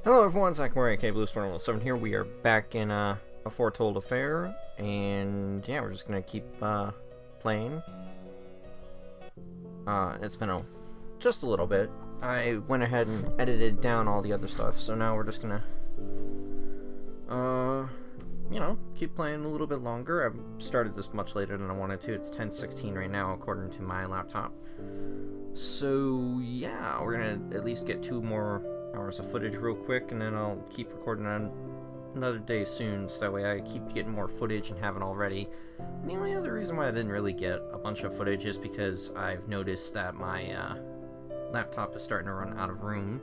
Hello everyone, Zachary, aka Blue7 here. We are back in a Foretold affair, and yeah, we're just gonna keep playing. It's been just a little bit. I went ahead and edited down all the other stuff, so now we're just gonna keep playing a little bit longer. I've started this much later than I wanted to. It's 10:16 right now according to my laptop. So yeah, we're gonna at least get 2 more hours of footage real quick, and then I'll keep recording on another day soon, so that way I keep getting more footage and have it all ready. And the only other reason why I didn't really get a bunch of footage is because I've noticed that my laptop is starting to run out of room,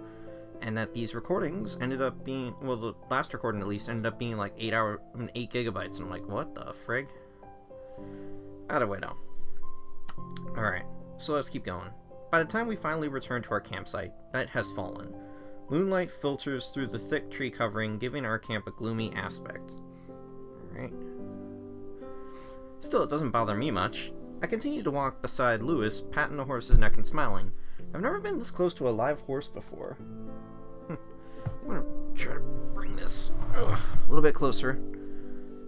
and that these recordings ended up being, well, the last recording at least ended up being like 8 gigabytes, and I'm like, what the frig? Either way, no. Alright, so let's keep going. By the time we finally return to our campsite, night has fallen. Moonlight filters through the thick tree covering, giving our camp a gloomy aspect. Alright. Still, it doesn't bother me much. I continue to walk beside Lewis, patting the horse's neck and smiling. I've never been this close to a live horse before. I'm gonna try to bring this a little bit closer,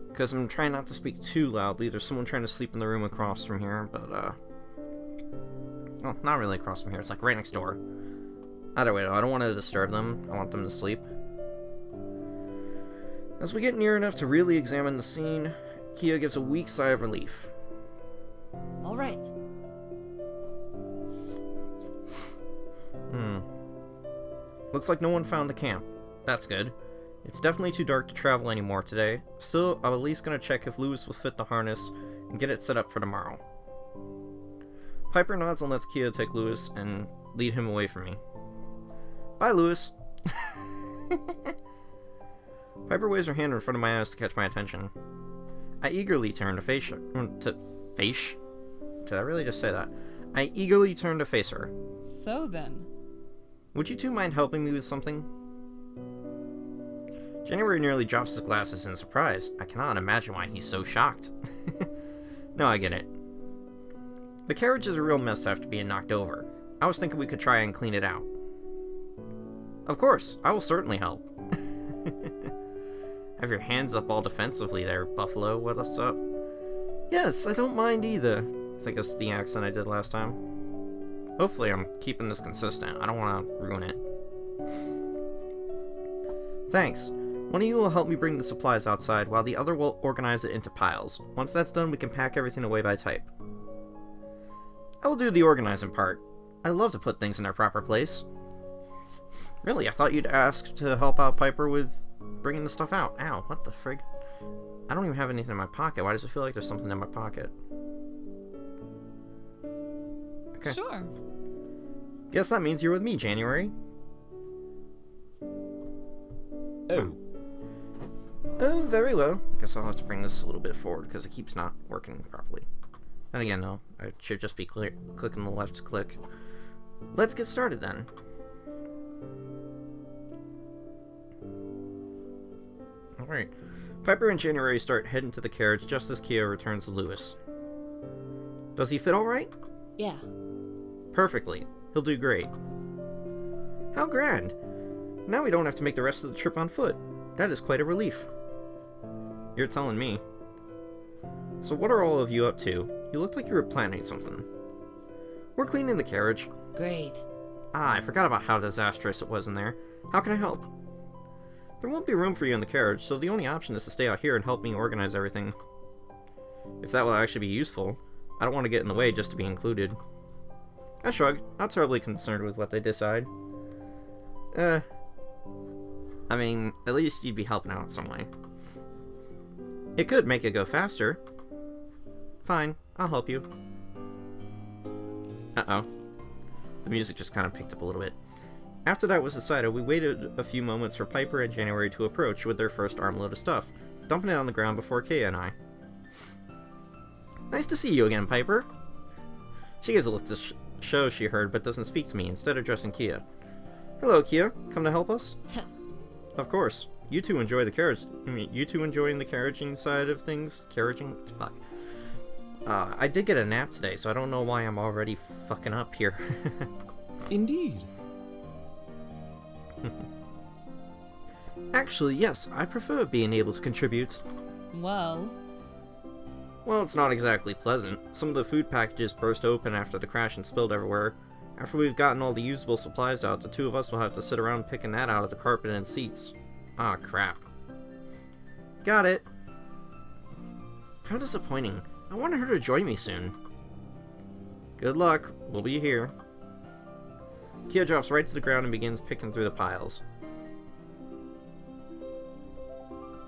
because I'm trying not to speak too loudly. There's someone trying to sleep in the room across from here, but, well, not really across from here. It's like right next door. Either way, though, I don't want to disturb them. I want them to sleep. As we get near enough to really examine the scene, Kia gives a weak sigh of relief. All right. Looks like no one found the camp. That's good. It's definitely too dark to travel anymore today. Still, I'm at least going to check if Lewis will fit the harness and get it set up for tomorrow. Piper nods and lets Kia take Lewis and lead him away from me. Bye, Lewis. Piper waves her hand in front of my eyes to catch my attention. I eagerly turn to face her. Face? Did I really just say that? I eagerly turn to face her. So then. Would you two mind helping me with something? January nearly drops his glasses in surprise. I cannot imagine why he's so shocked. No, I get it. The carriage is a real mess after being knocked over. I was thinking we could try and clean it out. Of course, I will certainly help. Have your hands up all defensively there, Buffalo. What's up? Yes, I don't mind either. I think it's the accent I did last time. Hopefully I'm keeping this consistent. I don't want to ruin it. Thanks. One of you will help me bring the supplies outside, while the other will organize it into piles. Once that's done, we can pack everything away by type. I will do the organizing part. I love to put things in their proper place. Really, I thought you'd ask to help out Piper with bringing the stuff out. Ow, what the frig? I don't even have anything in my pocket. Why does it feel like there's something in my pocket? Okay. Sure. Guess that means you're with me, January. Oh. Oh, very well. Guess I'll have to bring this a little bit forward, because it keeps not working properly. And again, no, I should just be clicking the left click. Let's get started then. Alright. Piper and January start heading to the carriage just as Kia returns to Lewis. Does he fit alright? Yeah. Perfectly. He'll do great. How grand! Now we don't have to make the rest of the trip on foot. That is quite a relief. You're telling me. So what are all of you up to? You looked like you were planning something. We're cleaning the carriage. Great. Ah, I forgot about how disastrous it was in there. How can I help? There won't be room for you in the carriage, so the only option is to stay out here and help me organize everything. If that will actually be useful, I don't want to get in the way just to be included. I shrug, not terribly concerned with what they decide. I mean, at least you'd be helping out some way. It could make it go faster. Fine, I'll help you. Uh-oh. The music just kind of picked up a little bit. After that was decided, we waited a few moments for Piper and January to approach with their first armload of stuff, dumping it on the ground before Kaya and I. Nice to see you again, Piper. She gives a look to show she heard, but doesn't speak to me, instead addressing Kia. Hello, Kia. Come to help us? Of course. You two enjoy the carriage. You two enjoying the carriaging side of things? Carriaging? Fuck. I did get a nap today, so I don't know why I'm already fucking up here. Indeed. Actually, yes, I prefer being able to contribute. Well, Well, it's not exactly pleasant. Some of the food packages burst open after the crash and spilled everywhere. After we've gotten all the usable supplies out, the two of us will have to sit around picking that out of the carpet and seats. Ah, crap. Got it. How disappointing. I wanted her to join me soon. Good luck. We'll be here. Kia drops right to the ground and begins picking through the piles.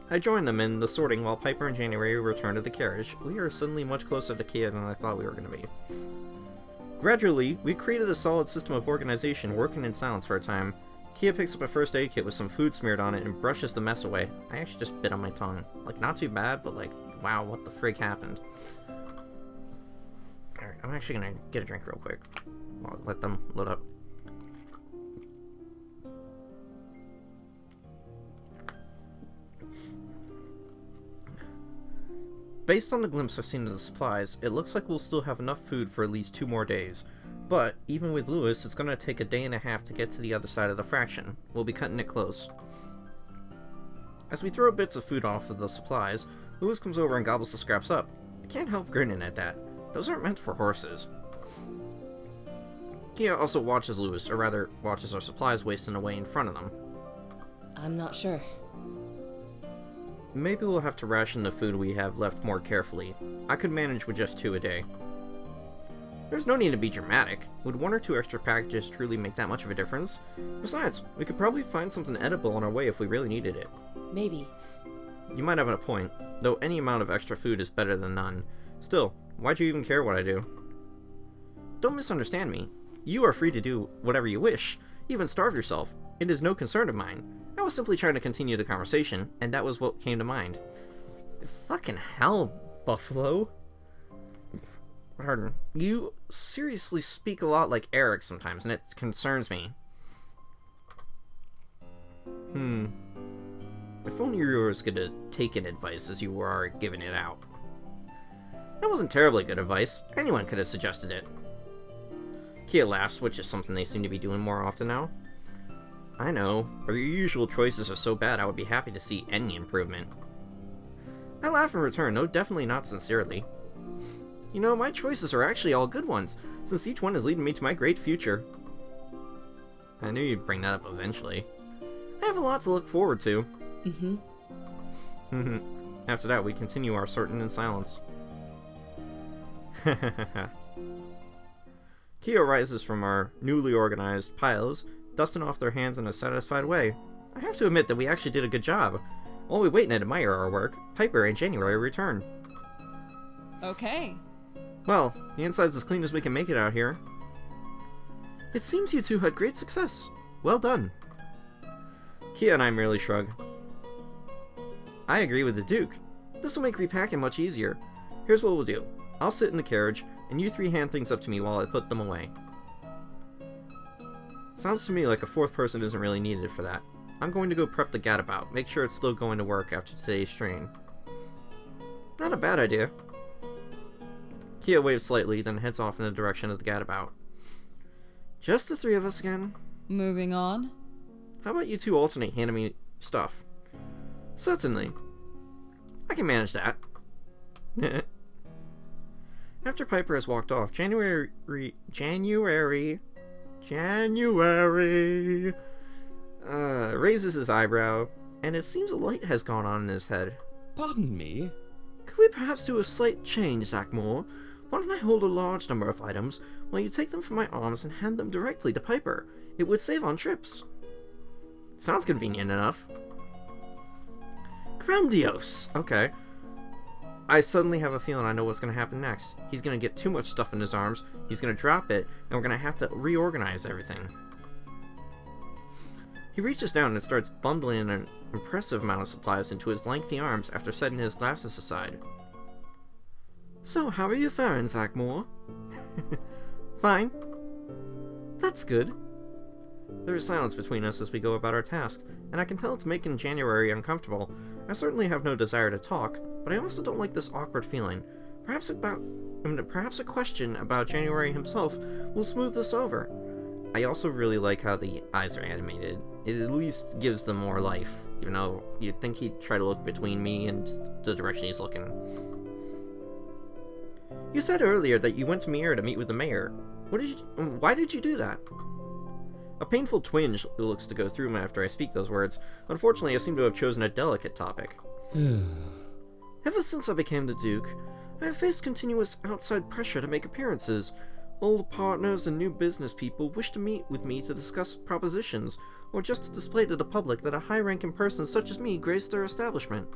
I join them in the sorting while Piper and January return to the carriage. We are suddenly much closer to Kia than I thought we were going to be. Gradually, we created a solid system of organization working in silence for a time. Kia picks up a first aid kit with some food smeared on it and brushes the mess away. I actually just bit on my tongue. Like, not too bad, but like, wow, what the frig happened? Alright, I'm actually gonna get a drink real quick. I'll let them load up. Based on the glimpse I've seen of the supplies, it looks like we'll still have enough food for at least 2 more days. But, even with Lewis, it's gonna take a day and a half to get to the other side of the fraction. We'll be cutting it close. As we throw bits of food off of the supplies, Lewis comes over and gobbles the scraps up. I can't help grinning at that. Those aren't meant for horses. Kia also watches Lewis, or rather, watches our supplies wasting away in front of them. I'm not sure. Maybe we'll have to ration the food we have left more carefully. I could manage with just 2 a day. There's no need to be dramatic. Would 1 or 2 extra packages truly make that much of a difference? Besides, we could probably find something edible on our way if we really needed it. Maybe. You might have a point, though any amount of extra food is better than none. Still, why'd you even care what I do? Don't misunderstand me. You are free to do whatever you wish, even starve yourself. It is no concern of mine. I was simply trying to continue the conversation, and that was what came to mind. Fucking hell, Buffalo. Pardon. You seriously speak a lot like Eric sometimes, and it concerns me. If only you were as good at taking advice as you are at giving it out. That wasn't terribly good advice. Anyone could have suggested it. Kia laughs, which is something they seem to be doing more often now. I know, but your usual choices are so bad I would be happy to see any improvement. I laugh in return, though definitely not sincerely. You know, my choices are actually all good ones, since each one is leading me to my great future. I knew you'd bring that up eventually. I have a lot to look forward to. After that, we continue our sorting in silence. Kia rises from our newly organized piles, dusting off their hands in a satisfied way. I have to admit that we actually did a good job. While we wait and admire our work, Piper and January return. Okay. Well, the inside's as clean as we can make it out here. It seems you two had great success. Well done. Kia and I merely shrug. I agree with the Duke. This will make repacking much easier. Here's what we'll do. I'll sit in the carriage, and you 3 hand things up to me while I put them away. Sounds to me like a 4th person isn't really needed for that. I'm going to go prep the gadabout, make sure it's still going to work after today's strain. Not a bad idea. Kia waves slightly, then heads off in the direction of the gadabout. Just the 3 of us again? Moving on. How about you 2 alternate handing me stuff? Certainly. I can manage that. After Piper has walked off, January raises his eyebrow, and it seems a light has gone on in his head. Pardon me? Could we perhaps do a slight change, Zachmore? Why don't I hold a large number of items, while you take them from my arms and hand them directly to Piper? It would save on trips. Sounds convenient enough. Grandiose! Okay. I suddenly have a feeling I know what's going to happen next. He's going to get too much stuff in his arms, he's going to drop it, and we're going to have to reorganize everything. He reaches down and starts bundling an impressive amount of supplies into his lengthy arms after setting his glasses aside. So, how are you faring, Zachmore? Fine. That's good. There is silence between us as we go about our task, and I can tell it's making January uncomfortable. I certainly have no desire to talk, but I also don't like this awkward feeling. Perhaps a question about January himself will smooth this over. I also really like how the eyes are animated. it at least gives them more life. You know, you'd think he'd try to look between me and the direction he's looking. You said earlier that you went to Seer to meet with the mayor. Why did you do that? A painful twinge looks to go through me after I speak those words. Unfortunately, I seem to have chosen a delicate topic. Ever since I became the Duke, I have faced continuous outside pressure to make appearances. Old partners and new business people wish to meet with me to discuss propositions, or just to display to the public that a high-ranking person such as me graced their establishment.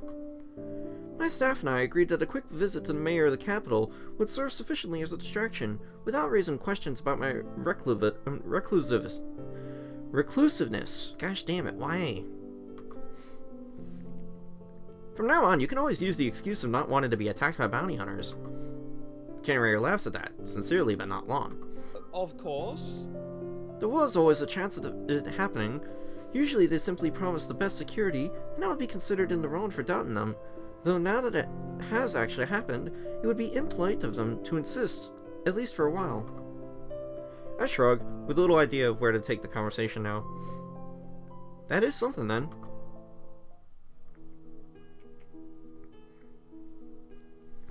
My staff and I agreed that a quick visit to the mayor of the capital would serve sufficiently as a distraction, without raising questions about my reclusiveness. Gosh damn it, why? From now on, you can always use the excuse of not wanting to be attacked by bounty hunters. January laughs at that, sincerely but not long. Of course. There was always a chance of it happening. Usually they simply promised the best security, and I would be considered in the wrong for doubting them. Though now that it has actually happened, it would be impolite of them to insist, at least for a while. I shrug, with little idea of where to take the conversation now. That is something then.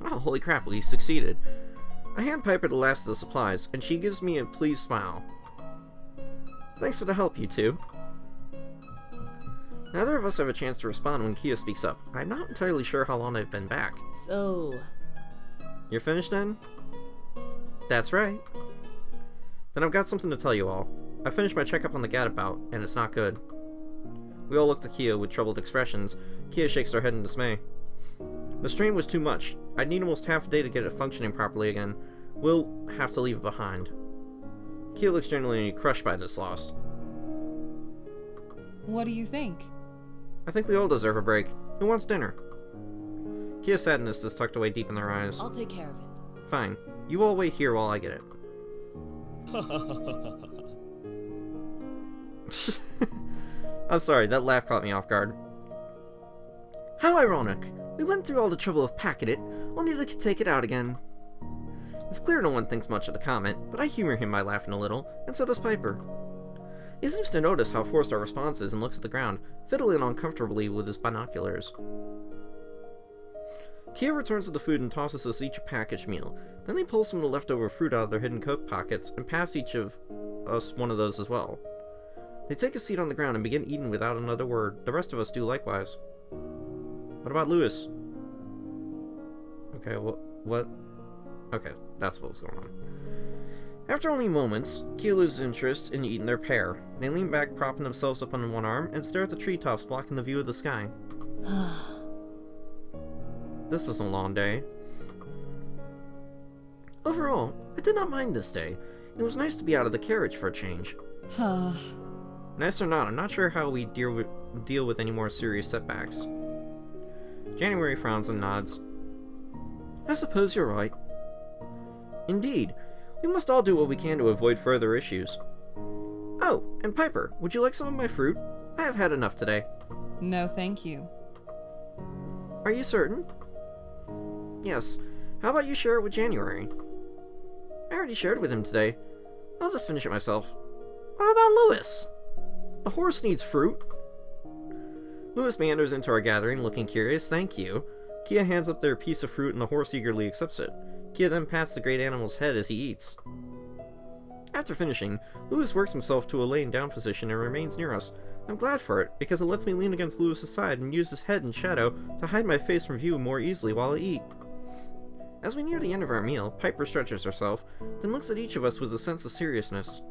Oh, holy crap, we succeeded. I hand Piper the last of the supplies, and she gives me a pleased smile. Thanks for the help, you two. Neither of us have a chance to respond when Kia speaks up. I'm not entirely sure how long I've been back. So... You're finished then? That's right. Then I've got something to tell you all. I finished my checkup on the gadabout, and it's not good. We all look to Kia with troubled expressions. Kia shakes her head in dismay. The strain was too much. I'd need almost half a day to get it functioning properly again. We'll have to leave it behind. Kia looks genuinely crushed by this loss. What do you think? I think we all deserve a break. Who wants dinner? Kia's sadness is tucked away deep in their eyes. I'll take care of it. Fine. You all wait here while I get it. I'm sorry, that laugh caught me off guard. How ironic. We went through all the trouble of packing it, only to take it out again. It's clear no one thinks much of the comment, but I humor him by laughing a little, and so does Piper. He seems to notice how forced our response is and looks at the ground, fiddling uncomfortably with his binoculars. Kia returns to the food and tosses us each a packaged meal. Then they pull some of the leftover fruit out of their hidden coat pockets and pass each of us one of those as well. They take a seat on the ground and begin eating without another word. The rest of us do likewise. What about Lewis? Okay, what? Okay, that's what was going on. After only moments, Kia loses interest in eating their pear. They lean back, propping themselves up on one arm, and stare at the treetops blocking the view of the sky. This was a long day. Overall, I did not mind this day. It was nice to be out of the carriage for a change. Nice or not, I'm not sure how we deal with any more serious setbacks. January frowns and nods. I suppose you're right. Indeed. We must all do what we can to avoid further issues. Oh, and Piper, would you like some of my fruit? I have had enough today. No, thank you. Are you certain? Yes. How about you share it with January? I already shared with him today. I'll just finish it myself. What about Lewis? The horse needs fruit. Lewis meanders into our gathering, looking curious. Thank you. Kia hands up their piece of fruit and the horse eagerly accepts it. Kia then pats the great animal's head as he eats. After finishing, Lewis works himself to a laying down position and remains near us. I'm glad for it, because it lets me lean against Lewis's side and use his head in shadow to hide my face from view more easily while I eat. As we near the end of our meal, Piper stretches herself, then looks at each of us with a sense of seriousness.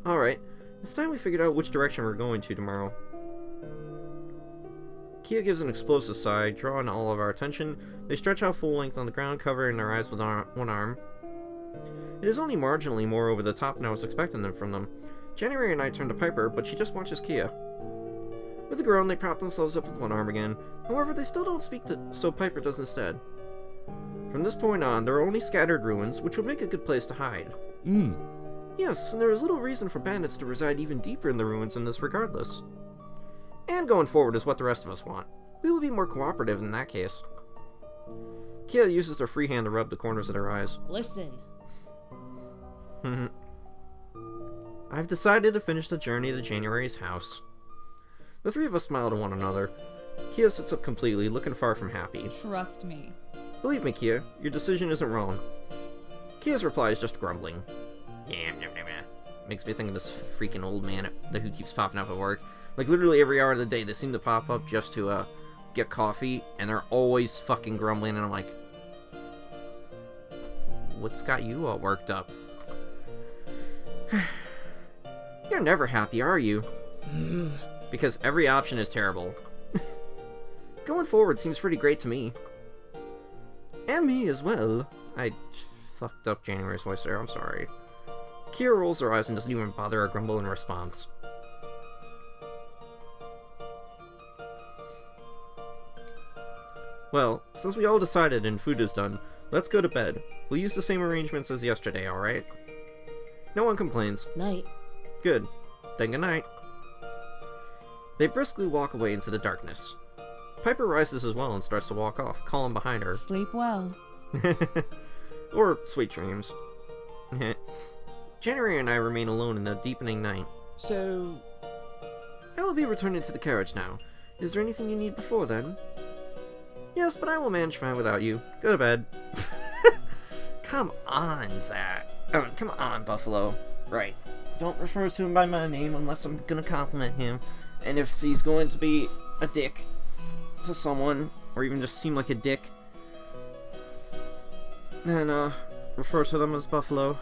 Alright, it's time we figured out which direction we're going to tomorrow. Kia gives an explosive sigh, drawing all of our attention. They stretch out full length on the ground, covering their eyes with one arm. It is only marginally more over the top than I was expecting them from them. January and I turn to Piper, but she just watches Kia. With a groan, they prop themselves up with one arm again. However, they still don't speak so Piper does instead. From this point on, there are only scattered ruins, which would make a good place to hide. Yes, and there is little reason for bandits to reside even deeper in the ruins than this regardless. And going forward is what the rest of us want. We will be more cooperative in that case. Kia uses her free hand to rub the corners of her eyes. Listen. I've decided to finish the journey to January's house. The three of us smile to one another. Kia sits up completely, looking far from happy. Trust me. Believe me, Kia, your decision isn't wrong. Kia's reply is just grumbling. Yeah, makes me think of this freaking old man who keeps popping up at work. Like, literally every hour of the day, they seem to pop up just to, get coffee, and they're always fucking grumbling, and I'm like, what's got you all worked up? You're never happy, are you? Because every option is terrible. Going forward seems pretty great to me. And me as well. I fucked up January's voice there, I'm sorry. Kira rolls her eyes and doesn't even bother a grumble in response. Well, since we all decided and food is done, let's go to bed. We'll use the same arrangements as yesterday, alright? No one complains. Night. Good. Then good night. They briskly walk away into the darkness. Piper rises as well and starts to walk off, calling behind her. Sleep well. Or sweet dreams. January and I remain alone in the deepening night. So, I will be returning to the carriage now. Is there anything you need before then? Yes, but I will manage fine without you. Go to bed. Come on, Zach. Oh, come on, Buffalo. Right. Don't refer to him by my name unless I'm gonna compliment him. And if he's going to be a dick to someone, or even just seem like a dick, then, refer to them as Buffalo.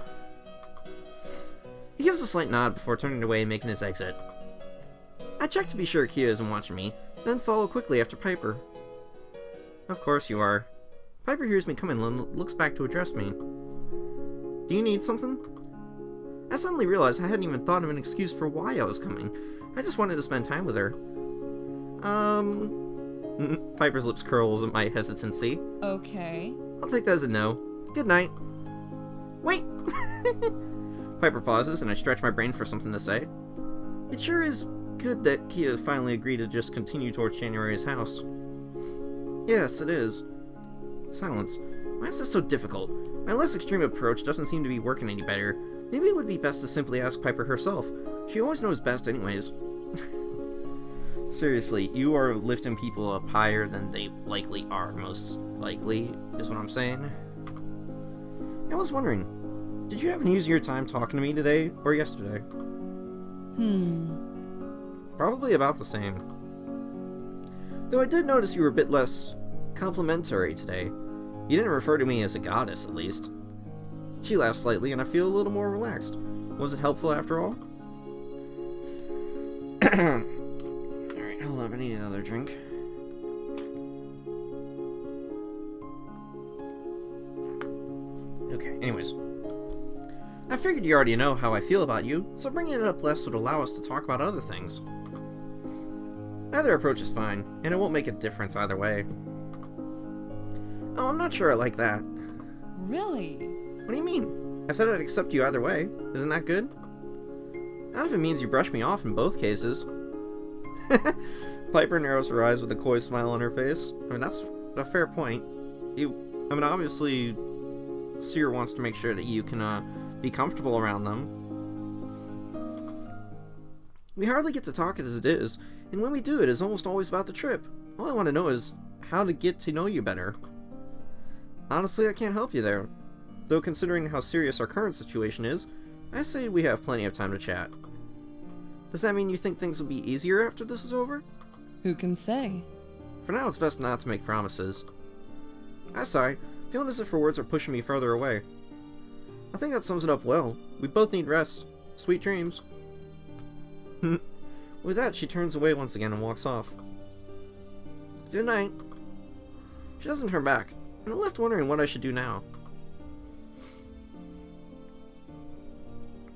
He gives a slight nod before turning away and making his exit. I check to be sure Kia isn't watching me, then follow quickly after Piper. Of course you are. Piper hears me coming and looks back to address me. Do you need something? I suddenly realized I hadn't even thought of an excuse for why I was coming. I just wanted to spend time with her. Piper's lips curls at my hesitancy. Okay. I'll take that as a no. Good night. Wait! Piper pauses, and I stretch my brain for something to say. It sure is good that Kia finally agreed to just continue towards January's house. Yes, it is. Silence. Why is this so difficult? My less extreme approach doesn't seem to be working any better. Maybe it would be best to simply ask Piper herself. She always knows best anyways. Seriously, you are lifting people up higher than they likely are, most likely, is what I'm saying. I was wondering, did you have an easier time talking to me today or yesterday? Probably about the same. Though I did notice you were a bit less complimentary today. You didn't refer to me as a goddess, at least. She laughs slightly, and I feel a little more relaxed. Was it helpful after all? Alright, hold up, I need another drink. Okay, anyways. I figured you already know how I feel about you, so bringing it up less would allow us to talk about other things. Either approach is fine, and it won't make a difference either way. Oh, I'm not sure I like that. Really? What do you mean? I said I'd accept you either way. Isn't that good? Not if it means you brush me off in both cases. Piper narrows her eyes with a coy smile on her face. I mean, that's a fair point. Obviously, Seer wants to make sure that you can, be comfortable around them. We hardly get to talk as it is, and when we do, it is almost always about the trip. All I want to know is how to get to know you better. Honestly, I can't help you there. Though considering how serious our current situation is, I say we have plenty of time to chat. Does that mean you think things will be easier after this is over? Who can say? For now, it's best not to make promises. I sigh, feeling as if her words are pushing me further away. I think that sums it up well. We both need rest. Sweet dreams. With that, she turns away once again and walks off. Good night. She doesn't turn back, and I'm left wondering what I should do now.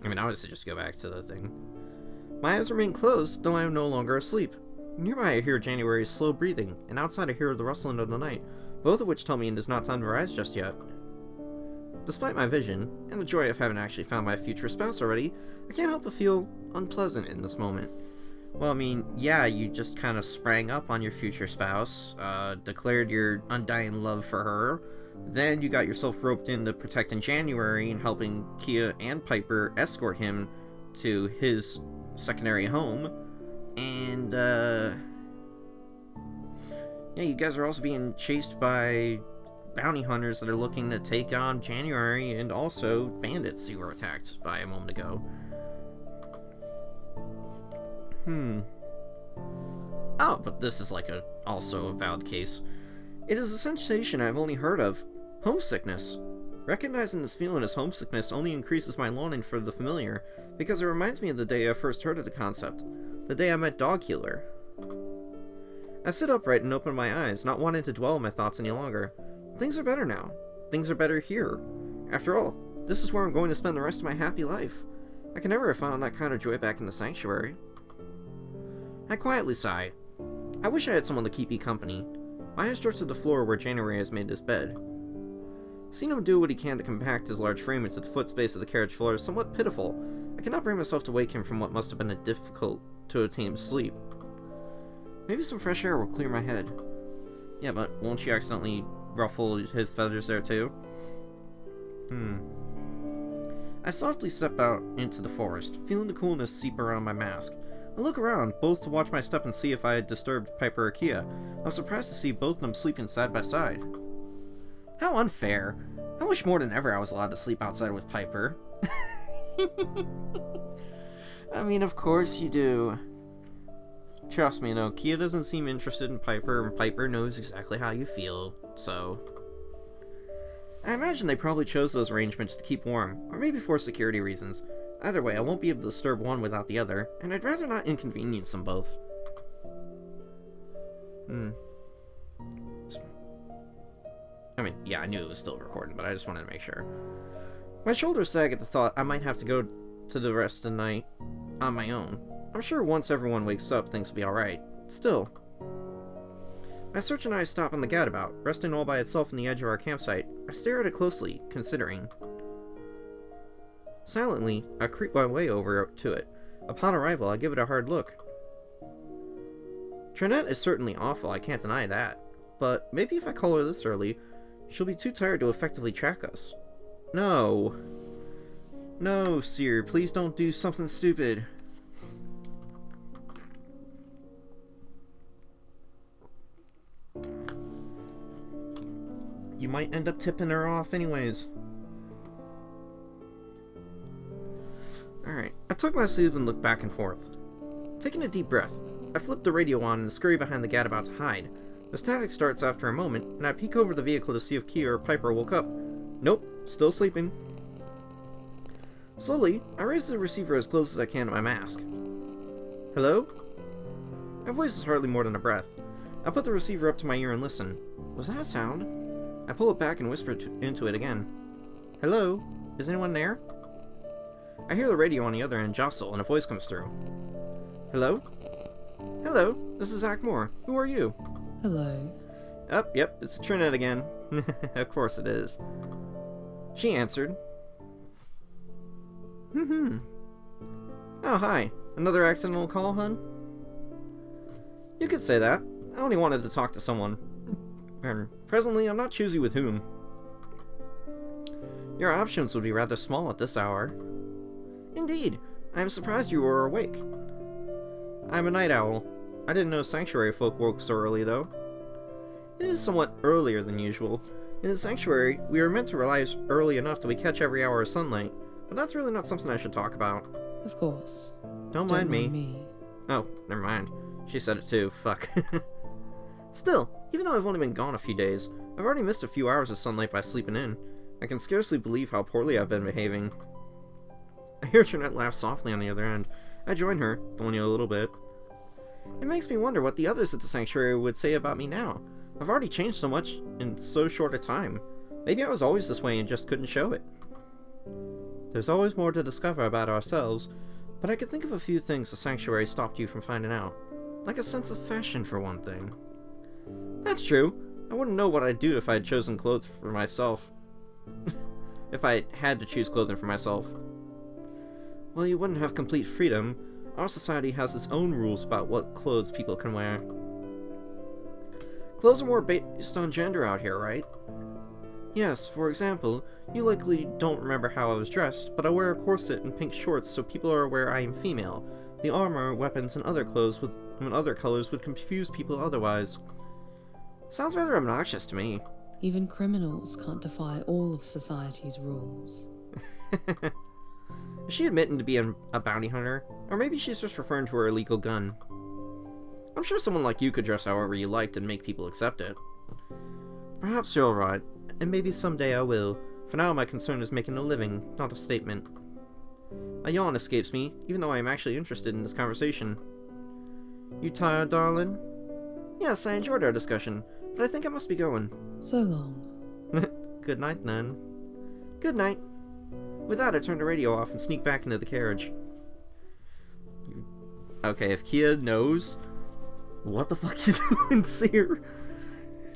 I mean, obviously just go back to the thing. My eyes remain closed, though I am no longer asleep. Nearby I hear January's slow breathing, and outside I hear the rustling of the night, both of which tell me it is not time to rise just yet. Despite my vision, and the joy of having actually found my future spouse already, I can't help but feel unpleasant in this moment. Well, I mean, yeah, you just kind of sprang up on your future spouse, declared your undying love for her, then you got yourself roped into protecting January and helping Kia and Piper escort him to his secondary home. And, yeah, you guys are also being chased by bounty hunters that are looking to take on January, and also bandits you were attacked by a moment ago. Oh, but this is like also a valid case. It is a sensation I've only heard of. Homesickness. Recognizing this feeling as homesickness only increases my longing for the familiar, because it reminds me of the day I first heard of the concept. The day I met Dog Healer. I sit upright and open my eyes, not wanting to dwell on my thoughts any longer. Things are better now. Things are better here. After all, this is where I'm going to spend the rest of my happy life. I can never have found that kind of joy back in the sanctuary. I quietly sigh. I wish I had someone to keep me company. My eyes drift to the floor where January has made his bed. Seeing him do what he can to compact his large frame into the foot space of the carriage floor is somewhat pitiful. I cannot bring myself to wake him from what must have been a difficult to attain sleep. Maybe some fresh air will clear my head. Yeah, but won't you accidentally ruffle his feathers there too? I softly step out into the forest, feeling the coolness seep around my mask. I look around, both to watch my step and see if I had disturbed Piper or Kia. I'm surprised to see both of them sleeping side by side. How unfair. I wish more than ever I was allowed to sleep outside with Piper. I mean, of course you do. Trust me, no, Kia doesn't seem interested in Piper, and Piper knows exactly how you feel, so... I imagine they probably chose those arrangements to keep warm, or maybe for security reasons. Either way, I won't be able to disturb one without the other, and I'd rather not inconvenience them both. I mean, yeah, I knew it was still recording, but I just wanted to make sure. My shoulders sag at the thought I might have to go to the rest of the night on my own. I'm sure once everyone wakes up, things will be alright. Still. My searching eyes stop on the gadabout, resting all by itself on the edge of our campsite. I stare at it closely, considering. Silently, I creep my way over to it. Upon arrival, I give it a hard look. Trinette is certainly awful, I can't deny that. But maybe if I call her this early, she'll be too tired to effectively track us. No. No, Seer, please don't do something stupid. You might end up tipping her off anyways. Alright, I tuck my sleeve and look back and forth. Taking a deep breath, I flip the radio on and scurry behind the gadabout to hide. The static starts after a moment, and I peek over the vehicle to see if Kia or Piper woke up. Nope, still sleeping. Slowly, I raise the receiver as close as I can to my mask. Hello? My voice is hardly more than a breath. I put the receiver up to my ear and listen. Was that a sound? I pull it back and whisper into it again. Hello? Is anyone there? I hear the radio on the other end jostle, and a voice comes through. Hello? Hello, this is Zach Moore. Who are you? Hello. Oh, yep, it's Trinette again. Of course it is. She answered. Oh, hi. Another accidental call, hun? You could say that. I only wanted to talk to someone. And presently, I'm not choosy with whom. Your options would be rather small at this hour. Indeed. I am surprised you were awake. I'm a night owl. I didn't know sanctuary folk woke so early, though. It is somewhat earlier than usual. In the sanctuary, we are meant to rise early enough that we catch every hour of sunlight, but that's really not something I should talk about. Of course. Don't mind me. Oh, never mind. She said it too. Fuck. Still, even though I've only been gone a few days, I've already missed a few hours of sunlight by sleeping in. I can scarcely believe how poorly I've been behaving. I hear Trinette laugh softly on the other end. I join her, only a little bit. It makes me wonder what the others at the sanctuary would say about me now. I've already changed so much in so short a time. Maybe I was always this way and just couldn't show it. There's always more to discover about ourselves, but I could think of a few things the sanctuary stopped you from finding out. Like a sense of fashion, for one thing. That's true. I wouldn't know what I'd do if I had chosen clothes for myself. If I had to choose clothing for myself. Well, you wouldn't have complete freedom. Our society has its own rules about what clothes people can wear. Clothes are more based on gender out here, right? Yes, for example, you likely don't remember how I was dressed, but I wear a corset and pink shorts so people are aware I am female. The armor, weapons, and other clothes in other colors would confuse people otherwise. Sounds rather obnoxious to me. Even criminals can't defy all of society's rules. Is she admitting to being a bounty hunter? Or maybe she's just referring to her illegal gun. I'm sure someone like you could dress however you liked and make people accept it. Perhaps you're right, and maybe someday I will. For now, my concern is making a living, not a statement. A yawn escapes me, even though I am actually interested in this conversation. You tired, darling? Yes, I enjoyed our discussion, but I think I must be going. So long. Good night, then. Good night. With that, I turned the radio off and sneaked back into the carriage. Okay, if Kia knows, what the fuck you doing, Seer?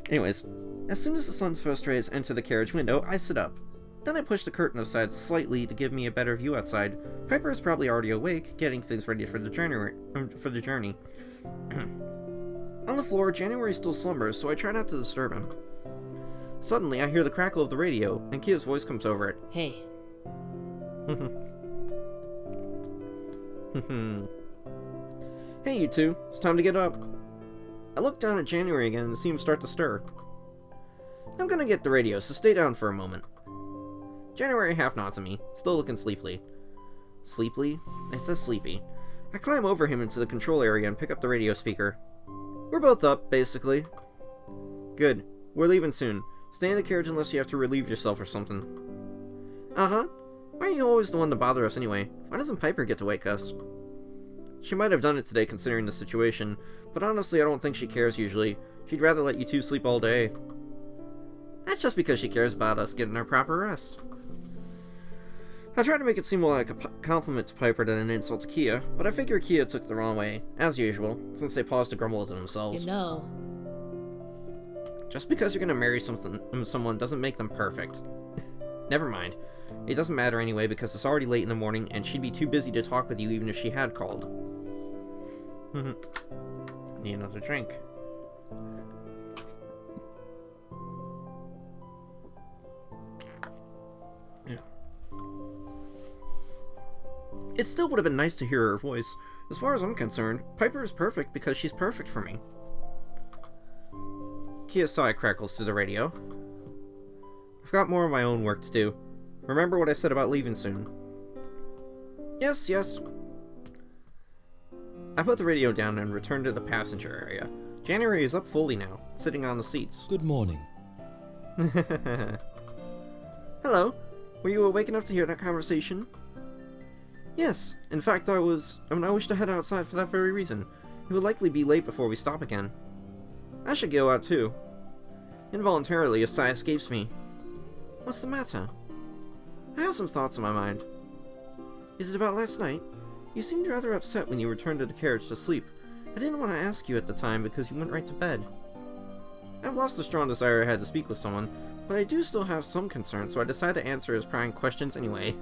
Anyways, as soon as the sun's first rays enter the carriage window, I sit up. Then I push the curtain aside slightly to give me a better view outside. Piper is probably already awake, getting things ready for the journey. On the floor, January still slumbers, so I try not to disturb him. Suddenly, I hear the crackle of the radio, and Kia's voice comes over it. Hey. Hey, you two. It's time to get up. I look down at January again and see him start to stir. I'm gonna get the radio, so stay down for a moment. January half nods at me, still looking sleepily. Sleepily? It says sleepy. I climb over him into the control area and pick up the radio speaker. We're both up, basically. Good. We're leaving soon. Stay in the carriage unless you have to relieve yourself or something. Uh-huh. Why are you always the one to bother us anyway? Why doesn't Piper get to wake us? She might have done it today considering the situation, but honestly I don't think she cares usually. She'd rather let you two sleep all day. That's just because she cares about us getting our proper rest. I tried to make it seem more like a compliment to Piper than an insult to Kia, but I figure Kia took it the wrong way, as usual, since they paused to grumble to themselves. You know. Just because you're gonna marry someone doesn't make them perfect. Never mind. It doesn't matter anyway because it's already late in the morning and she'd be too busy to talk with you even if she had called. Need another drink. Yeah. It still would have been nice to hear her voice. As far as I'm concerned, Piper is perfect because she's perfect for me. Kia's sigh crackles through the radio. I've got more of my own work to do. Remember what I said about leaving soon? Yes, yes. I put the radio down and returned to the passenger area. January is up fully now, sitting on the seats. Good morning. Hello. Were you awake enough to hear that conversation? Yes. In fact, I wish to head outside for that very reason. It would likely be late before we stop again. I should go out too. Involuntarily, a sigh escapes me. What's the matter? I have some thoughts in my mind. Is it about last night? You seemed rather upset when you returned to the carriage to sleep. I didn't want to ask you at the time because you went right to bed. I've lost the strong desire I had to speak with someone, but I do still have some concern, so I decided to answer his prying questions anyway.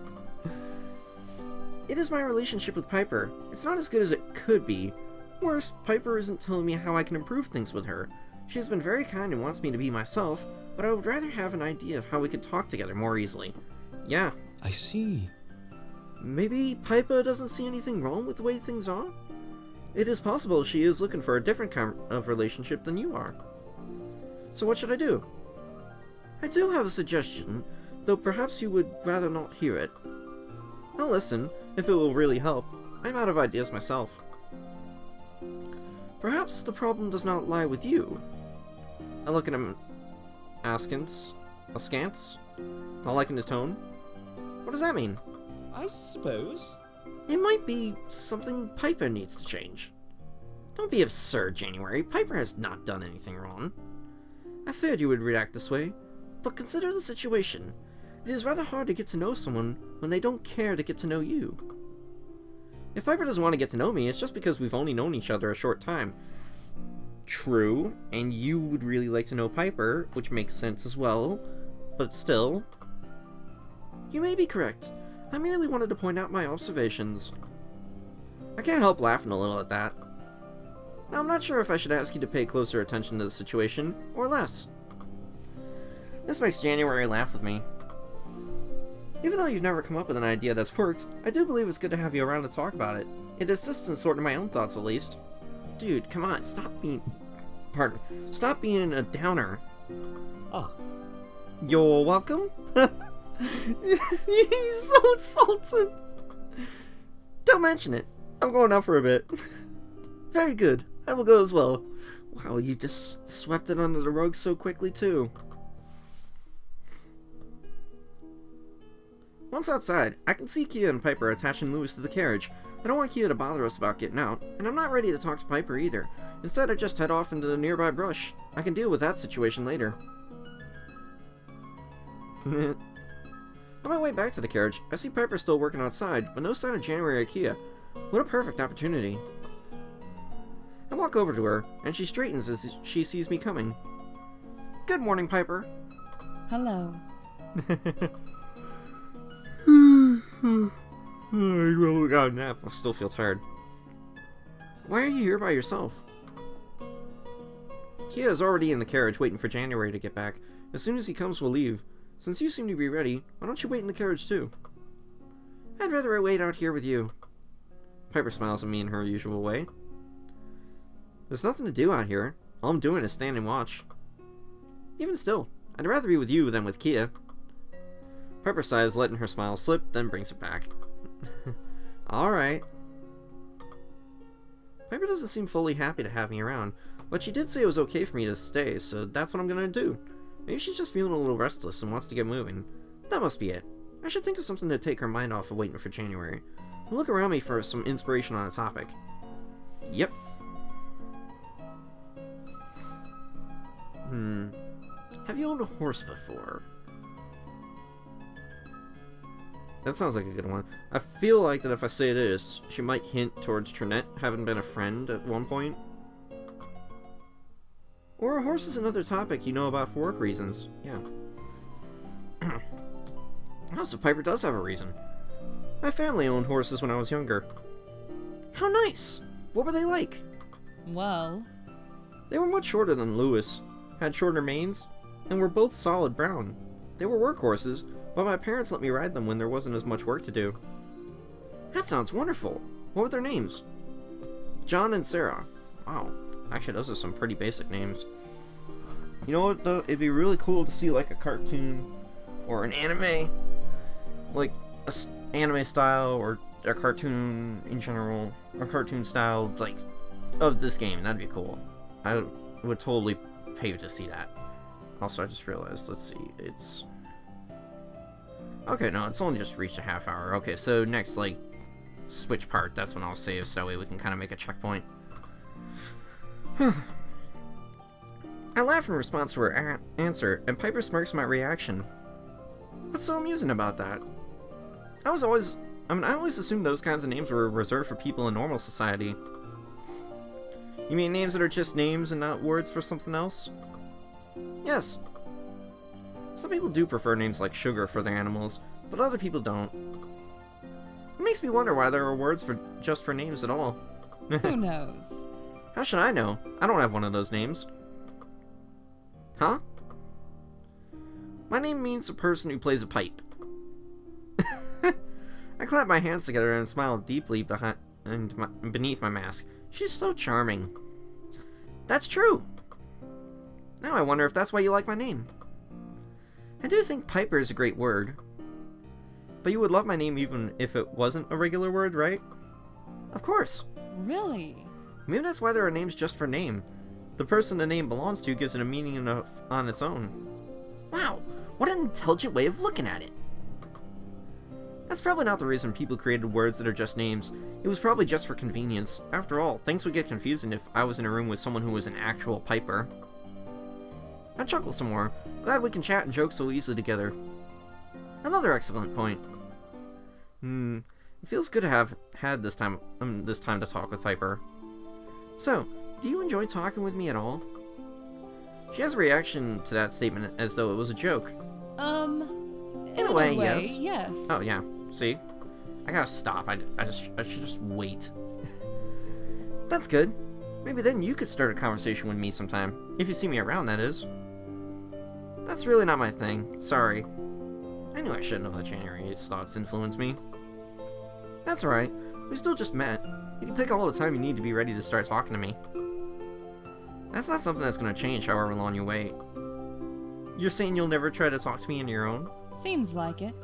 It is my relationship with Piper. It's not as good as it could be. Worse, Piper isn't telling me how I can improve things with her. She has been very kind and wants me to be myself, but I would rather have an idea of how we could talk together more easily. Yeah. I see. Maybe Piper doesn't see anything wrong with the way things are? It is possible she is looking for a different kind of relationship than you are. So what should I do? I do have a suggestion, though perhaps you would rather not hear it. I'll listen, if it will really help. I'm out of ideas myself. Perhaps the problem does not lie with you. I look at him askance, not liking his tone. What does that mean? I suppose. It might be something Piper needs to change. Don't be absurd, January. Piper has not done anything wrong. I feared you would react this way, but consider the situation. It is rather hard to get to know someone when they don't care to get to know you. If Piper doesn't want to get to know me, it's just because we've only known each other a short time. True, and you would really like to know Piper, which makes sense as well, but still. You may be correct. I merely wanted to point out my observations. I can't help laughing a little at that. Now, I'm not sure if I should ask you to pay closer attention to the situation, or less. This makes January laugh with me. Even though you've never come up with an idea that's worked, I do believe it's good to have you around to talk about it. It assists in sorting my own thoughts, at least. Dude, come on, stop being a downer. Ah, You're welcome? He's so insulted. Don't mention it. I'm going out for a bit. Very good. I will go as well. Wow, you just swept it under the rug so quickly, too. Once outside, I can see Kia and Piper attaching Lewis to the carriage. I don't want Kia to bother us about getting out, and I'm not ready to talk to Piper either. Instead, I just head off into the nearby brush. I can deal with that situation later. On my way back to the carriage, I see Piper still working outside, but no sign of January or Kia. What a perfect opportunity. I walk over to her, and she straightens as she sees me coming. Good morning, Piper. Hello. I got a nap. I still feel tired. Why are you here by yourself? Kia is already in the carriage waiting for January to get back. As soon as he comes, we'll leave. Since you seem to be ready, why don't you wait in the carriage too? I'd rather I wait out here with you. Piper smiles at me in her usual way. There's nothing to do out here. All I'm doing is stand and watch. Even still, I'd rather be with you than with Kia. Piper sighs, letting her smile slip, then brings it back. Alright. Piper doesn't seem fully happy to have me around, but she did say it was okay for me to stay, so that's what I'm gonna do. Maybe she's just feeling a little restless and wants to get moving. That must be it. I should think of something to take her mind off of waiting for January. I'll look around me for some inspiration on a topic. Yep. Have you owned a horse before? That sounds like a good one. I feel like that if I say this, she might hint towards Trinette having been a friend at one point. Or a horse is another topic you know about for work reasons. Yeah. Oh, so Piper does have a reason. My family owned horses when I was younger. How nice! What were they like? Well, They were much shorter than Lewis, had shorter manes, and were both solid brown. They were workhorses, but my parents let me ride them when there wasn't as much work to do. That sounds wonderful. What were their names? John and Sarah. Wow. Actually, those are some pretty basic names. You know what, though? It'd be really cool to see, like, a cartoon or an anime. Like, anime style or a cartoon in general. A cartoon style, like, of this game. That'd be cool. I would totally pay to see that. Also, I just realized, let's see, it's... Okay, no, it's only just reached a half hour. Okay, so next, like, switch part, that's when I'll save, so that way we can kind of make a checkpoint. I laugh in response to her answer, and Piper smirks my reaction. What's so amusing about that? I always assumed those kinds of names were reserved for people in normal society. You mean names that are just names and not words for something else? Yes. Some people do prefer names like sugar for their animals, but other people don't. It makes me wonder why there are words just for names at all. who knows? How should I know? I don't have one of those names. Huh? My name means a person who plays a pipe. I clap my hands together and smile deeply beneath my mask. She's so charming. That's true. Now I wonder if that's why you like my name. I do think Piper is a great word. But you would love my name even if it wasn't a regular word, right? Of course. Really? Maybe that's why there are names just for name. The person the name belongs to gives it a meaning on its own. Wow, what an intelligent way of looking at it. That's probably not the reason people created words that are just names. It was probably just for convenience. After all, things would get confusing if I was in a room with someone who was an actual Piper. I chuckle some more. Glad we can chat and joke so easily together. Another excellent point. It feels good to have had this time to talk with Piper. So, do you enjoy talking with me at all? She has a reaction to that statement as though it was a joke. In a way, yes. Yes. Oh yeah. See? I gotta stop. I should just wait. That's good. Maybe then you could start a conversation with me sometime. If you see me around, that is. That's really not my thing. Sorry. I knew I shouldn't have let January's thoughts influence me. That's alright. We still just met. You can take all the time you need to be ready to start talking to me. That's not something that's going to change however long you wait. You're saying you'll never try to talk to me on your own? Seems like it.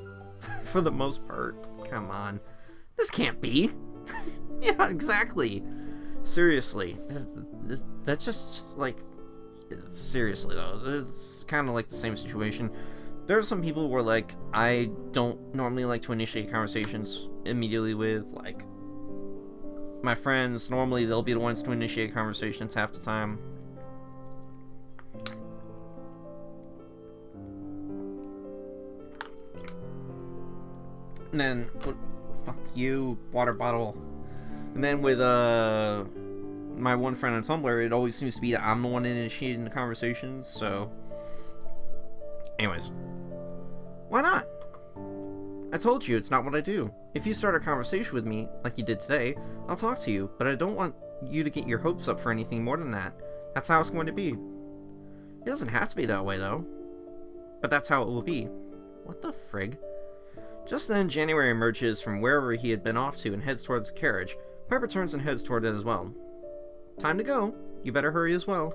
For the most part. Come on. This can't be. Yeah, exactly. Seriously. That's just, like... Seriously, though. It's kind of like the same situation. There are some people where, like, I don't normally like to initiate conversations immediately with, like... My friends, normally they'll be the ones to initiate conversations half the time. And then, fuck you, water bottle. And then with, my one friend on Tumblr, it always seems to be that I'm the one initiating the conversations, so... Anyways. Why not? I told you, it's not what I do. If you start a conversation with me, like you did today, I'll talk to you, but I don't want you to get your hopes up for anything more than that. That's how it's going to be. It doesn't have to be that way, though. But that's how it will be. What the frig? Just then, January emerges from wherever he had been off to and heads towards the carriage. Piper turns and heads toward it as well. Time to go. You better hurry as well.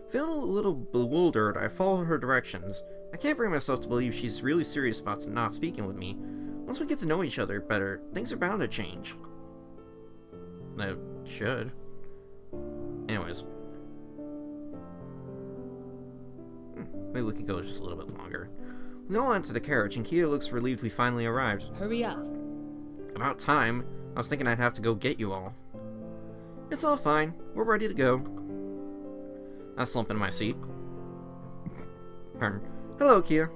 Feeling a little bewildered, I follow her directions. I can't bring myself to believe she's really serious about not speaking with me. Once we get to know each other better, things are bound to change. No, should. Anyways. Maybe we could go just a little bit longer. We all enter the carriage, and Kia looks relieved we finally arrived. Hurry up. About time. I was thinking I'd have to go get you all. It's all fine. We're ready to go. I slump in my seat. Hello, Kia.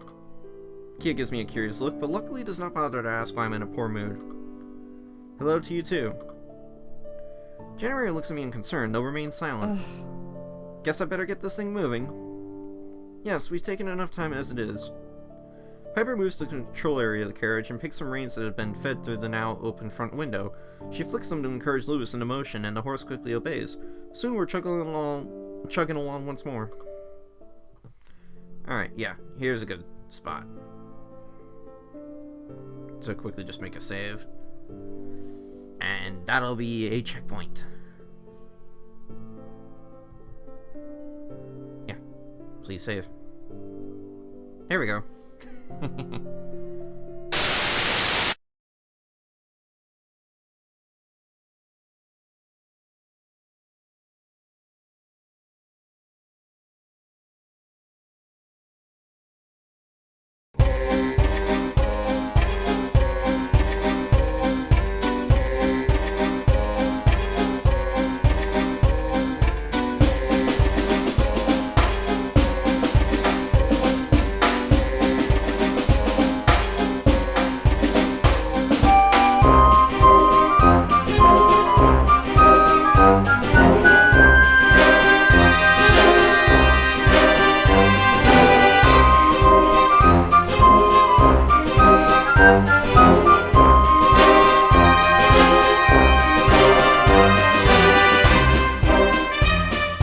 Kia gives me a curious look, but luckily does not bother to ask why I'm in a poor mood. Hello to you, too. January looks at me in concern, though remains silent. Guess I better get this thing moving. Yes, we've taken enough time as it is. Piper moves to the control area of the carriage and picks some reins that have been fed through the now open front window. She flicks them to encourage Lewis into motion, and the horse quickly obeys. Soon we're chugging along once more. Alright, yeah, here's a good spot. So quickly just make a save. And that'll be a checkpoint. Yeah, please save. Here we go.